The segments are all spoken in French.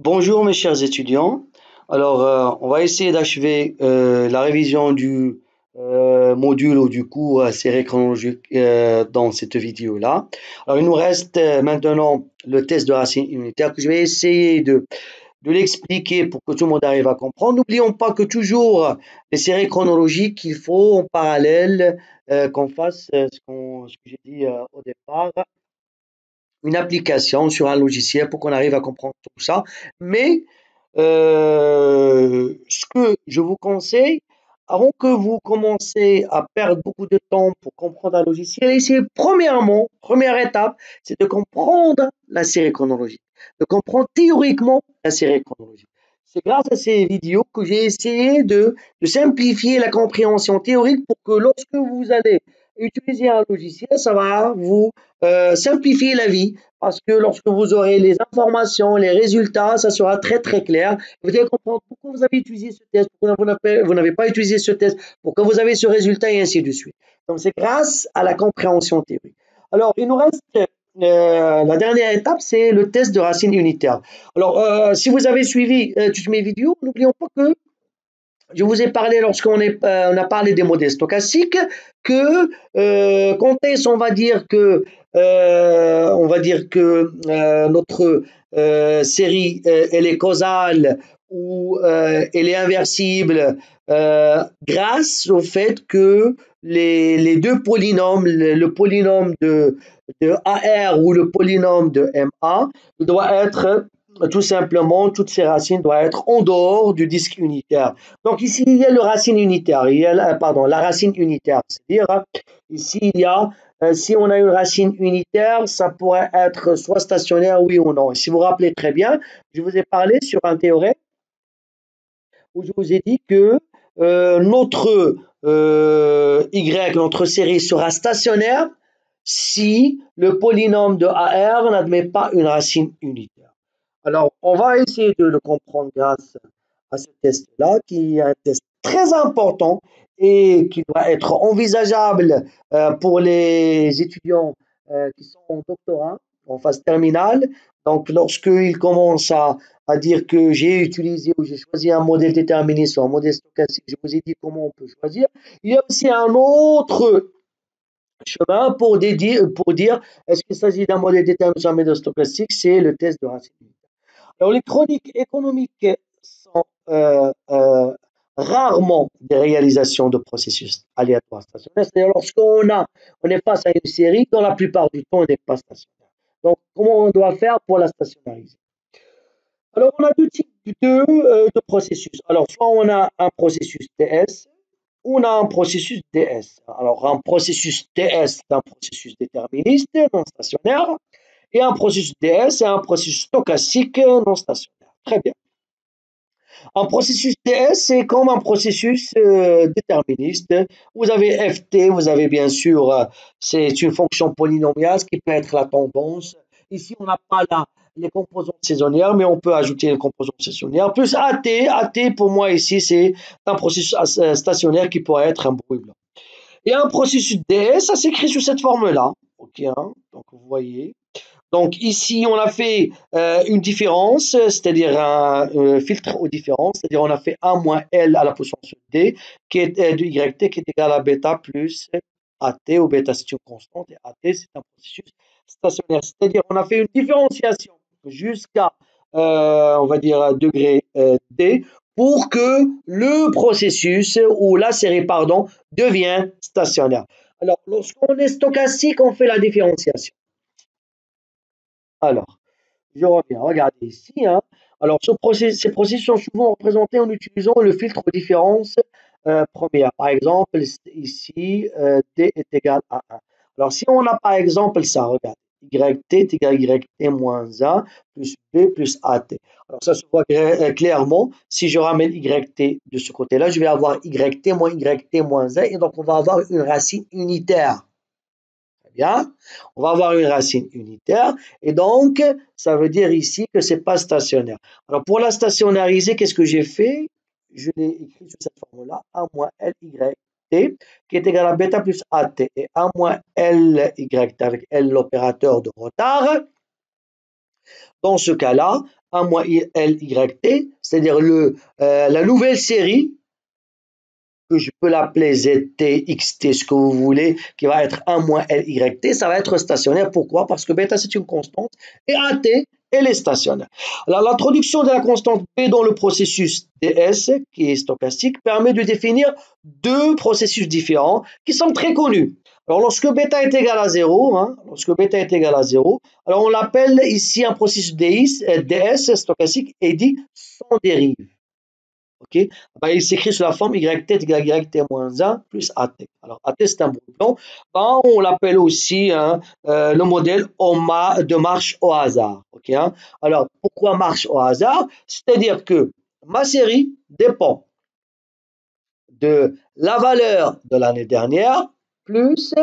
Bonjour mes chers étudiants. On va essayer d'achever la révision du module ou du cours série chronologique dans cette vidéo-là. Alors, il nous reste maintenant le test de racine unitaire que je vais essayer de l'expliquer pour que tout le monde arrive à comprendre. N'oublions pas que toujours les séries chronologiques, il faut en parallèle qu'on fasse ce que j'ai dit au départ, une application sur un logiciel pour qu'on arrive à comprendre tout ça. Mais ce que je vous conseille, avant que vous commencez à perdre beaucoup de temps pour comprendre un logiciel, essayez premièrement, première étape, c'est de comprendre la série chronologique, de comprendre théoriquement la série chronologique. C'est grâce à ces vidéos que j'ai essayé de simplifier la compréhension théorique pour que lorsque vous allez utiliser un logiciel, ça va vous simplifier la vie parce que lorsque vous aurez les informations, les résultats, ça sera très très clair. Vous allez comprendre pourquoi vous avez utilisé ce test, pourquoi vous n'avez pas utilisé ce test, pourquoi vous avez ce résultat et ainsi de suite. Donc c'est grâce à la compréhension théorique. Alors il nous reste la dernière étape, c'est le test de racine unitaire. Alors si vous avez suivi toutes mes vidéos, n'oublions pas que je vous ai parlé on a parlé des modèles stochastiques que quand est-ce on va dire que notre série elle est causale ou elle est inversible grâce au fait que les deux polynômes, le polynôme de AR ou le polynôme de MA, doit être tout simplement, toutes ces racines doivent être en dehors du disque unitaire. Donc ici, il y a le racine unitaire, pardon, la racine unitaire. C'est-à-dire, ici, il y a, si on a une racine unitaire, ça pourrait être soit stationnaire, oui ou non. Et si vous vous rappelez très bien, je vous ai parlé sur un théorème où je vous ai dit que notre Y, notre série sera stationnaire si le polynôme de AR n'admet pas une racine unitaire. Alors, on va essayer de le comprendre grâce à ce test-là, qui est un test très important et qui doit être envisageable pour les étudiants qui sont en doctorat, en phase terminale. Donc, lorsqu'ils commencent à dire que j'ai utilisé ou j'ai choisi un modèle déterministe ou un modèle stochastique, je vous ai dit comment on peut choisir. Il y a aussi un autre chemin pour dire est-ce qu'il s'agit d'un modèle déterministe ou un modèle stochastique, c'est le test de racine. Alors, les chroniques économiques sont rarement des réalisations de processus aléatoires stationnaires. C'est-à-dire on est face à une série, dans la plupart du temps, on n'est pas stationnaire. Donc, comment on doit faire pour la stationnariser? Alors, on a deux types de processus. Alors, soit on a un processus TS, ou on a un processus DS. Alors, un processus TS, c'est un processus déterministe, non stationnaire, et un processus DS, c'est un processus stochastique, non stationnaire. Très bien. Un processus TS, c'est comme un processus déterministe. Vous avez FT, vous avez bien sûr, c'est une fonction polynomiale, ce qui peut être la tendance. Ici, on n'a pas les composantes saisonnières, mais on peut ajouter les composantes saisonnières. Plus AT, AT pour moi ici, c'est un processus stationnaire qui pourrait être un bruit blanc. Et un processus DS, ça s'écrit sous cette forme-là. Ok, hein, donc vous voyez. Donc ici, on a fait une différence, c'est-à-dire un filtre aux différences, c'est-à-dire on a fait 1 moins L à la puissance D, qui est de YT, qui est égal à bêta plus AT, où bêta c'est une constante, et AT c'est un processus stationnaire. C'est-à-dire on a fait une différenciation jusqu'à, on va dire, degré D, pour que le processus, ou la série, pardon, devienne stationnaire. Alors, lorsqu'on est stochastique, on fait la différenciation. Alors, je reviens. Regardez ici. Hein. Alors, ces processus sont souvent représentés en utilisant le filtre aux différences premières. Par exemple, ici, D est égal à 1. Alors, si on a par exemple ça, regarde, YT est égal à YT moins 1 plus B plus AT. Alors, ça se voit clairement. Si je ramène YT de ce côté-là, je vais avoir YT moins 1. Et donc, on va avoir une racine unitaire. Bien, on va avoir une racine unitaire et donc ça veut dire ici que c'est pas stationnaire. Alors pour la stationnariser, qu'est-ce que j'ai fait? Je l'ai écrit sous cette forme-là, 1 moins LYT qui est égal à bêta plus AT et 1 moins LYT avec L l'opérateur de retard. Dans ce cas-là, 1 moins LYT, c'est-à-dire la nouvelle série, que je peux l'appeler ZT, XT, ce que vous voulez, qui va être 1 moins LYT, ça va être stationnaire. Pourquoi? Parce que bêta, c'est une constante, et AT, elle est stationnaire. Alors, l'introduction de la constante P dans le processus DS, qui est stochastique, permet de définir deux processus différents qui sont très connus. Alors, lorsque bêta est égal à 0, alors on l'appelle ici un processus DS stochastique et dit sans dérive. Okay. Ben, il s'écrit sous la forme YT égale YT moins 1 plus AT. Alors, AT, c'est un bruit blanc. Ben, on l'appelle aussi le modèle de marche au hasard. Okay, hein. Alors, pourquoi marche au hasard? C'est-à-dire que ma série dépend de la valeur de l'année dernière plus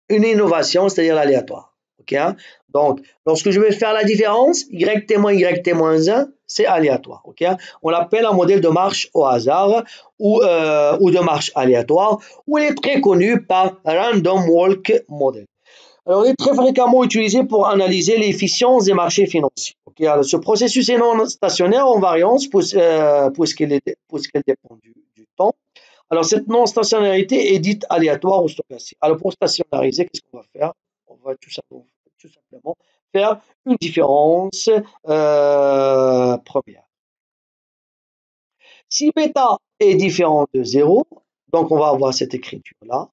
une innovation, c'est-à-dire l'aléatoire. Okay, hein. Donc, lorsque je vais faire la différence, YT moins 1, c'est aléatoire. Okay, hein. On l'appelle un modèle de marche au hasard ou de marche aléatoire, où il est très connu par Random Walk Model. Alors, il est très fréquemment utilisé pour analyser l'efficience des marchés financiers. Okay, alors, ce processus est non stationnaire en variance puisqu'elle dépend du temps. Alors, cette non-stationnarité est dite aléatoire ou stochastique. Alors, pour stationnariser, qu'est-ce qu'on va faire? On va tout simplement faire une différence première. Si bêta est différent de 0, donc on va avoir cette écriture-là,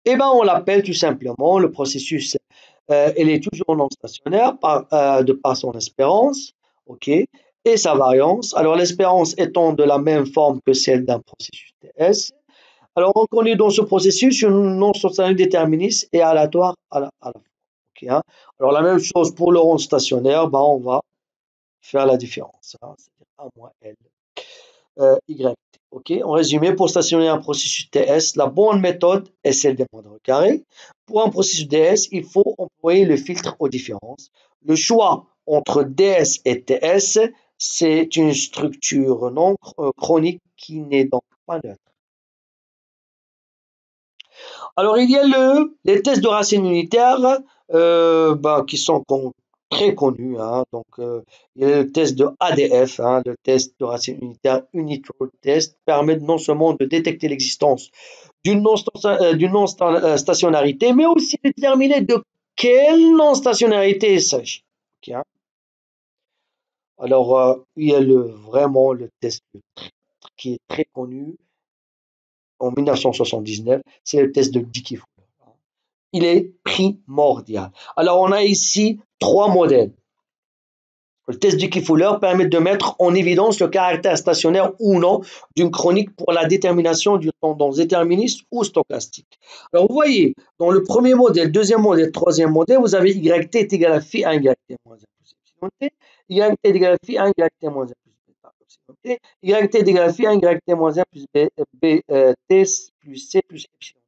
et ben on l'appelle tout simplement le processus, elle est toujours non stationnaire de par son espérance, ok, et sa variance. Alors, l'espérance étant de la même forme que celle d'un processus TS. Alors, on connaît dans ce processus une non-stationnaire déterministe et aléatoire à la fois. Okay, hein. Alors, la même chose pour le rond stationnaire, ben, on va faire la différence. Hein, c'est-à-dire A moins L, Y. Okay. En résumé, pour stationner un processus TS, la bonne méthode est celle des moindres carrés. Pour un processus DS, il faut employer le filtre aux différences. Le choix entre DS et TS, c'est une structure non chronique qui n'est donc pas neutre. Alors, il y a les tests de racines unitaires qui sont très connus. Hein. Donc, il y a le test de ADF, hein, le test de racine unitaire Unitrode Test, permet non seulement de détecter l'existence d'une non-stationnarité, mais aussi de déterminer de quelle non-stationnarité il s'agit. Okay, hein. Alors, il y a vraiment le test qui est très connu en 1979, c'est le test de Dickey-Fuller. Il est primordial. Alors, on a ici 3 modèles. Le test Dickey-Fuller permet de mettre en évidence le caractère stationnaire ou non d'une chronique pour la détermination d'une tendance déterministe ou stochastique. Alors, vous voyez, dans le premier modèle, deuxième modèle, troisième modèle, vous avez YT est égal à phi 1, YT moins 1 plus epsilon t, YT est égal à phi 1, YT moins 1 plus bêta epsilon t, YT est égal à phi 1, YT moins 1 plus BT plus C plus epsilon.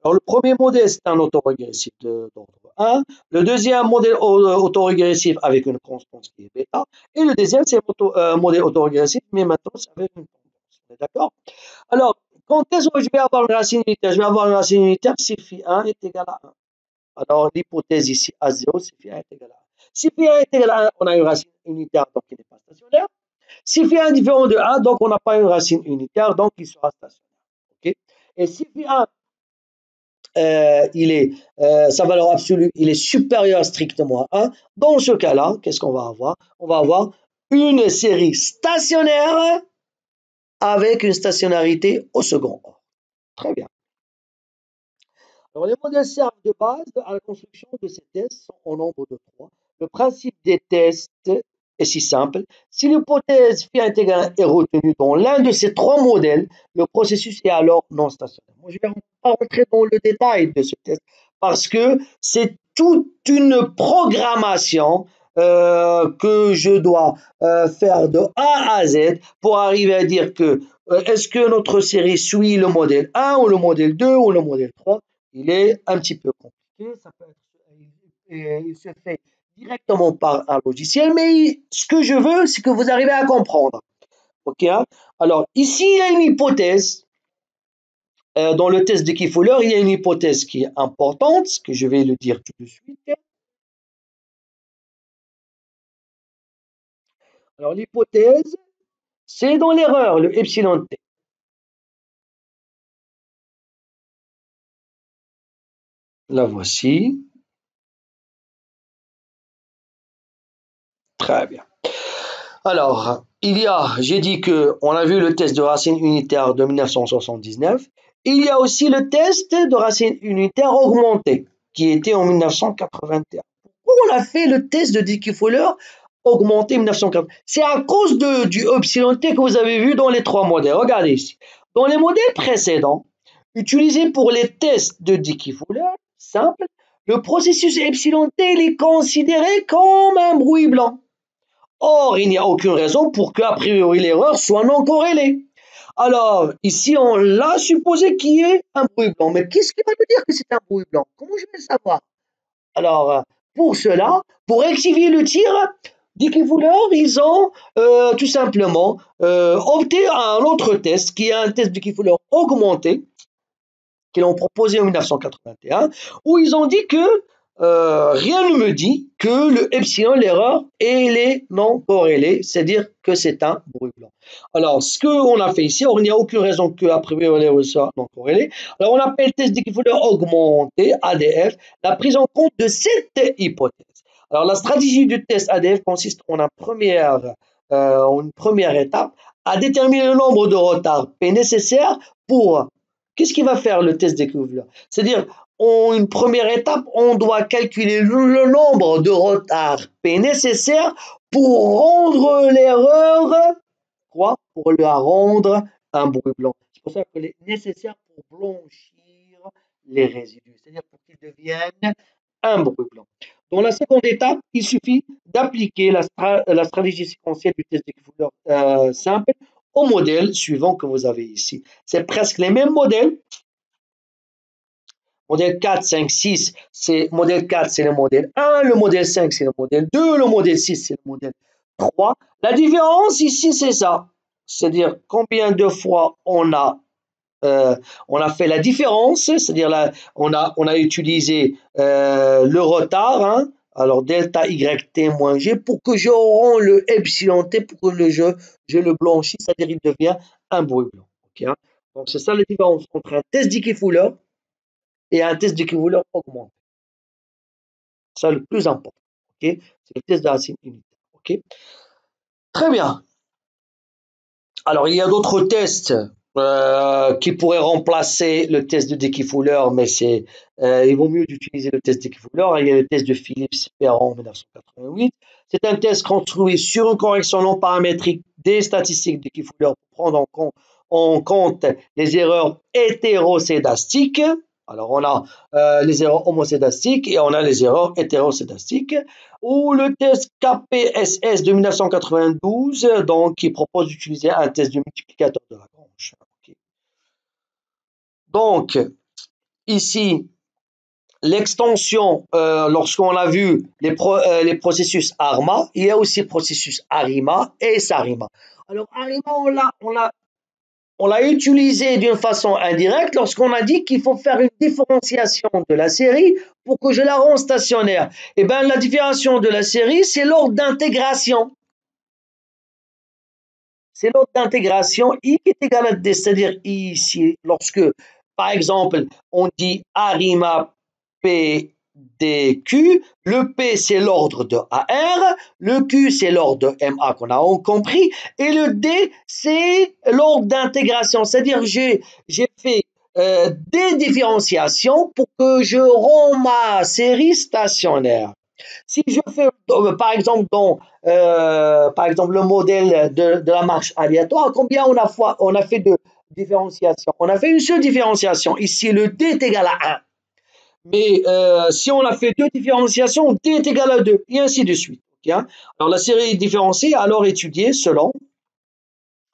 Alors, le premier modèle, c'est un autorégressif d'ordre 1. Le deuxième modèle autorégressif avec une constante qui est bêta. Et le deuxième, c'est un modèle autorégressif, mais maintenant, c'est avec une tendance. D'accord? Alors, quand est-ce que je vais avoir une racine unitaire? Je vais avoir une racine unitaire si phi 1 est égal à 1. Alors, l'hypothèse ici, A0, si phi 1 est égal à 1. Si phi 1 est égal à 1, on a une racine unitaire, donc il n'est pas stationnaire. Si phi 1 est différent de 1, donc on n'a pas une racine unitaire, donc il sera stationnaire. Okay? Et si phi 1 sa valeur absolue, il est supérieur strictement à 1. Dans ce cas-là, qu'est-ce qu'on va avoir? On va avoir une série stationnaire avec une stationnarité au second ordre. Très bien. Alors, les modèles servent de base à la construction de ces tests sont au nombre de 3. Le principe des tests est si simple. Si l'hypothèse phi intégrale est retenue dans l'un de ces 3 modèles, le processus est alors non stationnaire. Moi, je ne vais pas rentrer dans le détail de ce test parce que c'est toute une programmation que je dois faire de A à Z pour arriver à dire que est-ce que notre série suit le modèle 1 ou le modèle 2 ou le modèle 3. Il est un petit peu compliqué, il se fait directement par un logiciel, mais ce que je veux, c'est que vous arrivez à comprendre. Ok, hein? Alors, ici, il y a une hypothèse. Dans le test de Dickey-Fuller, il y a une hypothèse qui est importante, que je vais le dire tout de suite. Alors, l'hypothèse, c'est dans l'erreur, le epsilon t. La voici. Très bien. Alors, j'ai dit qu'on a vu le test de racine unitaire de 1979. Il y a aussi le test de racine unitaire augmentée, qui était en 1981. Pourquoi on a fait le test de Dickey-Fuller augmenté en 1980? C'est à cause du epsilon t que vous avez vu dans les trois modèles. Regardez ici. Dans les modèles précédents, utilisés pour les tests de Dickey-Fuller, simple, le processus epsilon t est considéré comme un bruit blanc. Or, il n'y a aucune raison pour qu'a priori l'erreur soit non corrélée. Alors, ici, on l'a supposé qu'il y ait un bruit blanc. Mais qu'est-ce qui va nous dire que c'est un bruit blanc? Comment je vais le savoir? Alors, pour cela, pour rectifier le tir, Dickey-Fuller, ils ont tout simplement opté à un autre test, qui est un test Dickey-Fuller augmenté, qu'ils ont proposé en 1981, où ils ont dit que rien ne me dit que le epsilon, l'erreur, elle est non corrélée, c'est-à-dire que c'est un bruit blanc. Alors, ce qu'on a fait ici, il n'y a aucune raison que a priori l'erreur soit non corrélée. Alors, on appelle le test Dickey-Fuller augmenté, ADF, la prise en compte de cette hypothèse. Alors, la stratégie du test ADF consiste en une première étape à déterminer le nombre de retards P nécessaires pour. Qu'est-ce qui va faire le test Dickey-Fuller? C'est-à-dire, en une première étape, on doit calculer le nombre de retards P nécessaires pour rendre l'erreur, quoi? Pour la rendre un bruit blanc. C'est pour ça qu'elle est nécessaire pour blanchir les résidus, c'est-à-dire pour qu'ils deviennent un bruit blanc. Dans la seconde étape, il suffit d'appliquer la stratégie séquentielle du test Dickey-Fuller simple au modèle suivant que vous avez ici. C'est presque les mêmes modèles. Modèle 4, 5, 6, modèle 4, c'est le modèle 1, le modèle 5, c'est le modèle 2, le modèle 6, c'est le modèle 3. La différence ici, c'est ça. C'est-à-dire combien de fois on a fait la différence, c'est-à-dire on a utilisé le retard, hein, alors delta YT moins G, pour que je rends le epsilon T, pour que je le blanchis, c'est-à-dire il devient un bruit blanc. Okay, hein. Donc c'est ça la différence entre un test Dickey-Fuller et un test Dickey-Fuller augmenté. C'est ça le plus important. Okay, c'est le test de racine unitaire. Okay. Très bien. Alors il y a d'autres tests qui pourrait remplacer le test de Dickey-Fuller, mais il vaut mieux d'utiliser le test Dickey-Fuller. Il y a le test de Phillips-Perron en 1988. C'est un test construit sur une correction non paramétrique des statistiques Dickey-Fuller pour prendre en compte les erreurs hétérocédastiques. Alors, on a les erreurs homocédastiques et on a les erreurs hétérocédastiques. Ou le test KPSS de 1992, donc, qui propose d'utiliser un test de multiplicateur de Lagrange. Okay. Donc, ici, l'extension, lorsqu'on a vu les processus ARMA, il y a aussi le processus ARIMA et SARIMA. Alors, ARIMA, on l'a utilisé d'une façon indirecte lorsqu'on a dit qu'il faut faire une différenciation de la série pour que je la rende stationnaire. Eh bien, la différenciation de la série, c'est l'ordre d'intégration. C'est l'ordre d'intégration I qui est égal à D, c'est-à-dire I ici, lorsque, par exemple, on dit ARIMA P dQ, le P c'est l'ordre de AR, le Q c'est l'ordre de MA qu'on a compris, et le D c'est l'ordre d'intégration, c'est-à-dire j'ai fait des différenciations pour que je rends ma série stationnaire. Si je fais, par exemple, le modèle de la marche aléatoire, combien on a fait de différenciation? On a fait une seule différenciation. Ici, le D est égal à 1. Mais si on a fait deux différenciations, D est égal à 2, et ainsi de suite. Okay, hein? Alors, la série différenciée est alors étudiée selon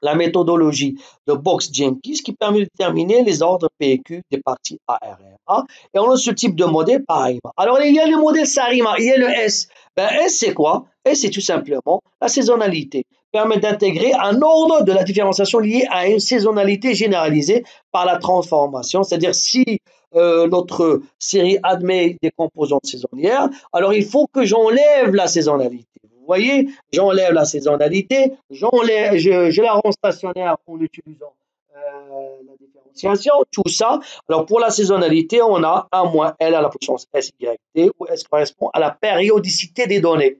la méthodologie de Box-Jenkins qui permet de déterminer les ordres P et Q des parties ARMA. Et on a ce type de modèle par ARIMA. Alors, il y a le modèle SARIMA, il y a le S. Ben, S, c'est quoi? S, c'est tout simplement la saisonnalité. Permet d'intégrer un ordre de la différenciation lié à une saisonnalité généralisée par la transformation. C'est-à-dire, si notre série admet des composantes saisonnières, alors il faut que j'enlève la saisonnalité. Vous voyez, j'enlève la saisonnalité, je la rends stationnaire en utilisant la différenciation, tout ça. Alors pour la saisonnalité, on a 1 moins L à la puissance S, Y, T, où S correspond à la périodicité des données.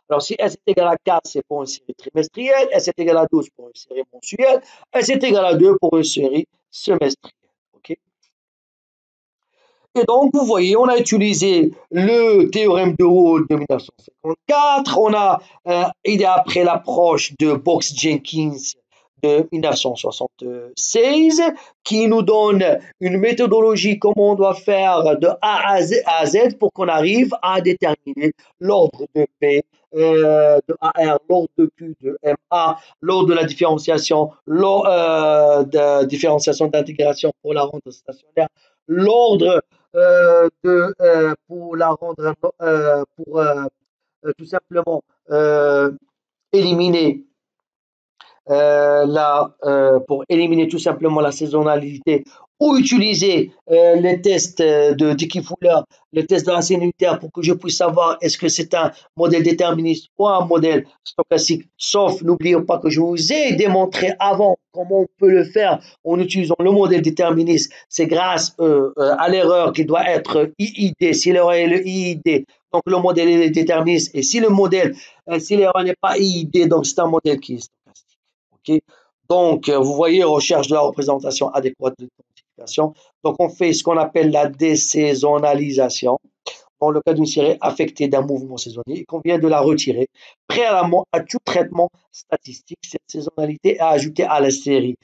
Alors si S est égal à 4, c'est pour une série trimestrielle, S est égal à 12 pour une série mensuelle, S est égal à 2 pour une série semestrielle. Okay. Et donc, vous voyez, on a utilisé le théorème de Hall de 1954, il est après l'approche de Box-Jenkins de 1976, qui nous donne une méthodologie comment on doit faire de A à Z pour qu'on arrive à déterminer l'ordre de P, de AR, l'ordre de Q, de MA, l'ordre de la différenciation, l'ordre de différenciation d'intégration pour la rendre stationnaire, l'ordre pour la rendre pour tout simplement éliminer pour éliminer tout simplement la saisonnalité ou utiliser les tests de Dickey Fuller, les tests de racine unitaire pour que je puisse savoir est-ce que c'est un modèle déterministe ou un modèle stochastique. Sauf, n'oublions pas que je vous ai démontré avant comment on peut le faire en utilisant le modèle déterministe. C'est grâce à l'erreur qui doit être IID. Si l'erreur est le IID, donc le modèle est déterministe. Et si si l'erreur n'est pas IID, donc c'est un modèle qui est stochastique. Okay. Donc, vous voyez, recherche de la représentation adéquate de quantification. Donc, on fait ce qu'on appelle la désaisonnalisation. Dans le cas d'une série affectée d'un mouvement saisonnier et qu'on vient de la retirer, préalablement à tout traitement statistique, cette saisonnalité est ajoutée à la série,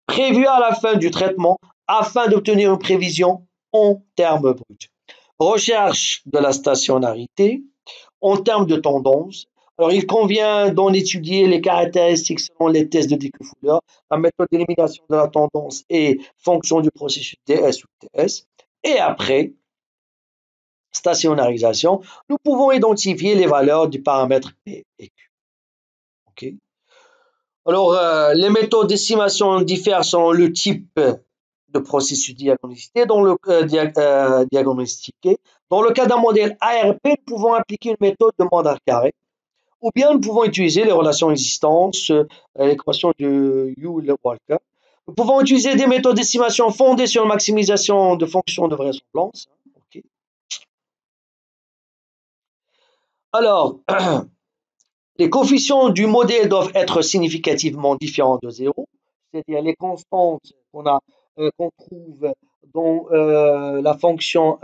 prévue à la fin du traitement afin d'obtenir une prévision en termes bruts. Recherche de la stationnarité en termes de tendance. Alors, il convient d'en étudier les caractéristiques selon les tests de Dickey-Fuller. La méthode d'élimination de la tendance est fonction du processus DS ou TS. Et après, stationnarisation, nous pouvons identifier les valeurs du paramètre P et Q. Okay. Alors, les méthodes d'estimation diffèrent selon le type de processus diagnostiqué. Diagnostiqué. Dans le cas d'un modèle ARP, nous pouvons appliquer une méthode de mandat carré, ou bien nous pouvons utiliser les relations existantes, l'équation de Euler-Walker. Nous pouvons utiliser des méthodes d'estimation fondées sur la maximisation de fonctions de vraisemblance. Okay. Alors, les coefficients du modèle doivent être significativement différents de 0, c'est-à-dire les constantes qu'on trouve dans la fonction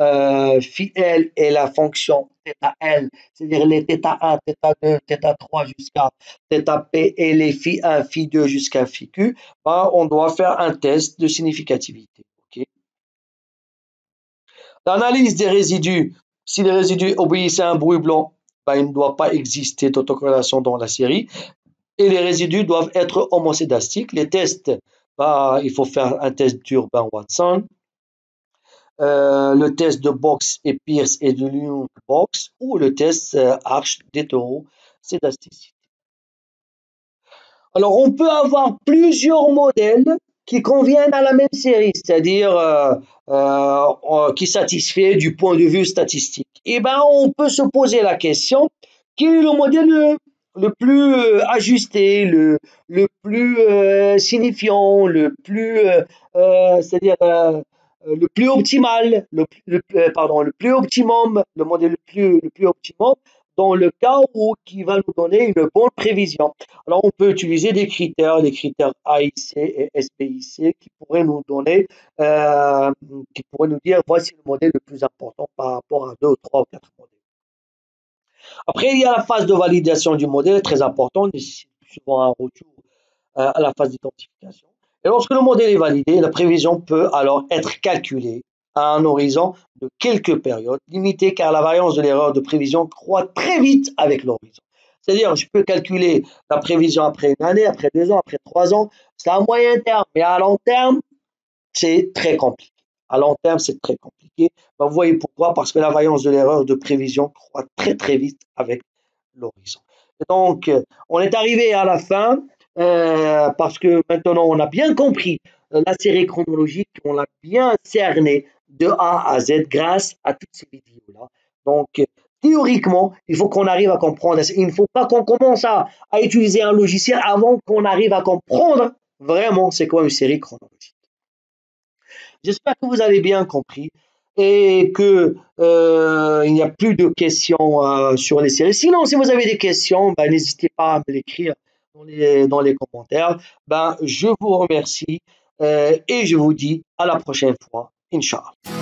phi L et la fonction θ L, c'est-à-dire les θ1, θ2, θ3 jusqu'à θp et les phi 1, phi 2 jusqu'à phi q, ben, on doit faire un test de significativité. Okay. L'analyse des résidus, si les résidus obéissent à un bruit blanc, ben, il ne doit pas exister d'autocorrélation dans la série. Et les résidus doivent être homocédastiques. Les tests, bah, il faut faire un test d'Urban-Watson, le test de Box et Pierce et de Young-Box ou le test Arch d'hétérocédasticité. Alors, on peut avoir plusieurs modèles qui conviennent à la même série, c'est-à-dire qui satisfait du point de vue statistique. Et ben, on peut se poser la question, quel est le modèle le plus ajusté, le plus signifiant, c'est-à-dire le plus optimal, le plus optimum, le modèle le plus optimum dans le cas où qui va nous donner une bonne prévision. Alors on peut utiliser des critères, les critères AIC et SPIC qui pourraient nous donner, qui pourraient nous dire voici le modèle le plus important par rapport à 2 ou 3 ou 4 modèles. Après, il y a la phase de validation du modèle, très importante, nécessite souvent un retour à la phase d'identification. Et lorsque le modèle est validé, la prévision peut alors être calculée à un horizon de quelques périodes limitées car la variance de l'erreur de prévision croît très vite avec l'horizon. C'est-à-dire, je peux calculer la prévision après une année, après 2 ans, après 3 ans, c'est à moyen terme, mais à long terme, c'est très compliqué. À long terme, c'est très compliqué. Ben, vous voyez pourquoi? Parce que la variance de l'erreur de prévision croît très très vite avec l'horizon. Donc, on est arrivé à la fin parce que maintenant on a bien compris la série chronologique, on l'a bien cerné de A à Z grâce à toutes ces vidéos-là. Donc, théoriquement, il faut qu'on arrive à comprendre. Il ne faut pas qu'on commence à utiliser un logiciel avant qu'on arrive à comprendre vraiment c'est quoi une série chronologique. J'espère que vous avez bien compris et que il n'y a plus de questions sur les séries. Sinon, si vous avez des questions, ben, n'hésitez pas à me l'écrire dans les commentaires. Ben, je vous remercie et je vous dis à la prochaine fois. Inch'Allah.